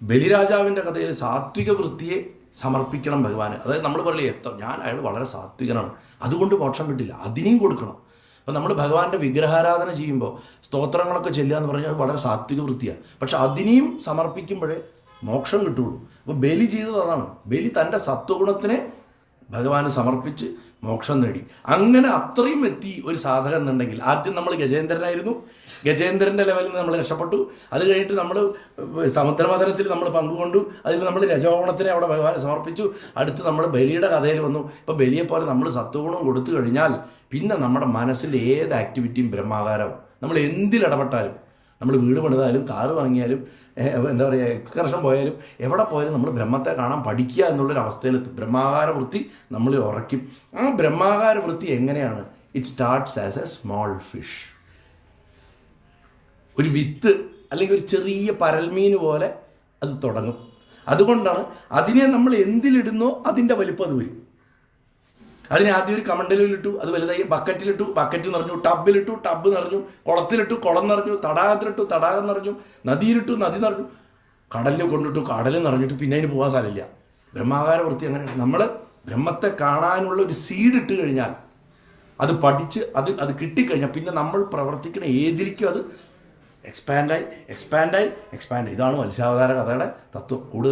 ബലിരാജാവിൻ്റെ കഥയിൽ സാത്വിക വൃത്തിയെ സമർപ്പിക്കണം ഭഗവാന്. അതായത് നമ്മൾ പറയില്ലേ, അയാൾ വളരെ സാത്വികനാണ്, അതുകൊണ്ട് മോക്ഷം കിട്ടില്ല, അതിനെയും കൊടുക്കണം. അപ്പം നമ്മൾ ഭഗവാന്റെ വിഗ്രഹാരാധന ചെയ്യുമ്പോൾ സ്തോത്രങ്ങളൊക്കെ ചെല്ലുക എന്ന് പറഞ്ഞാൽ അത് വളരെ സാത്വിക വൃത്തിയാണ്. പക്ഷെ അതിനെയും സമർപ്പിക്കുമ്പോഴേ മോക്ഷം കിട്ടുള്ളൂ. അപ്പോൾ ബലി ചെയ്തത് അതാണ്. ബലി തൻ്റെ സത്വഗുണത്തിനെ ഭഗവാന് സമർപ്പിച്ച് മോക്ഷം നേടി. അങ്ങനെ അത്രയും എത്തി ഒരു സാധകൻ എന്നുണ്ടെങ്കിൽ, ആദ്യം നമ്മൾ ഗജേന്ദ്രനായിരുന്നു, ഗജേന്ദ്രൻ്റെ ലെവലിൽ നമ്മൾ രക്ഷപ്പെട്ടു. അത് കഴിഞ്ഞിട്ട് നമ്മൾ സമുദ്രമഥനത്തിൽ നമ്മൾ പങ്കുകൊണ്ടു, അതിൽ നമ്മൾ രജോഗുണത്തിനെ അവിടെ ഭഗവാനെ സമർപ്പിച്ചു. അടുത്ത് നമ്മൾ ബലിയുടെ കഥയിൽ വന്നു. ഇപ്പോൾ ബലിയെപ്പോലെ നമ്മൾ സത്വഗുണം കൊടുത്തു കഴിഞ്ഞാൽ പിന്നെ നമ്മുടെ മനസ്സിൽ ഏത് ആക്ടിവിറ്റിയും ബ്രഹ്മാകാരവും. നമ്മൾ എന്തിലിടപെട്ടാലും, നമ്മൾ വീട് പണിതാലും കാറ് വാങ്ങിയാലും എന്താ പറയുക എക്സ്കർഷൻ പോയാലും എവിടെ പോയാലും നമ്മൾ ബ്രഹ്മത്തെ കാണാൻ പഠിക്കുക എന്നുള്ളൊരവസ്ഥയിലെത്തും. ബ്രഹ്മാകാര വൃത്തി നമ്മളിൽ ഉറയ്ക്കും. ആ ബ്രഹ്മാകാര വൃത്തി എങ്ങനെയാണ്? It starts as A small fish. ഒരു വിത്ത് അല്ലെങ്കിൽ ഒരു ചെറിയ പരൽമീൻ പോലെ അത് തുടങ്ങും. അതുകൊണ്ടാണ് അതിനെ നമ്മൾ എന്തിലിടുന്നോ അതിൻ്റെ വലിപ്പം അത് വരും. അതിനെ ആദ്യം ഒരു കമണ്ടലിലിട്ടു, അത് വലുതായി, ബക്കറ്റിലിട്ടു, ബക്കറ്റ് നിറഞ്ഞു, ടബിലിട്ടു, ടബ് നിറഞ്ഞു, കുളത്തിലിട്ടു, കുളം നിറഞ്ഞു, തടാകത്തിലിട്ടു, തടാകം നിറഞ്ഞു, നദിയിലിട്ടു, നദി നിറഞ്ഞു, കടലിൽ കൊണ്ടിട്ടു, കടൽ നിറഞ്ഞിട്ട് പിന്നെ അതിന് പോകാൻ സ്ഥലമില്ല. ബ്രഹ്മാകാര വൃത്തി അങ്ങനെയാണ്. നമ്മൾ ബ്രഹ്മത്തെ കാണാനുള്ള ഒരു സീഡ് ഇട്ട് കഴിഞ്ഞാൽ, അത് പഠിച്ച് അത് കിട്ടിക്കഴിഞ്ഞാൽ പിന്നെ നമ്മൾ പ്രവർത്തിക്കുന്ന ഏതിരിക്കും അത് എക്സ്പാൻഡായി. ഇതാണ് മത്സ്യാവതാര കഥയുടെ തത്വം. കൂടുതൽ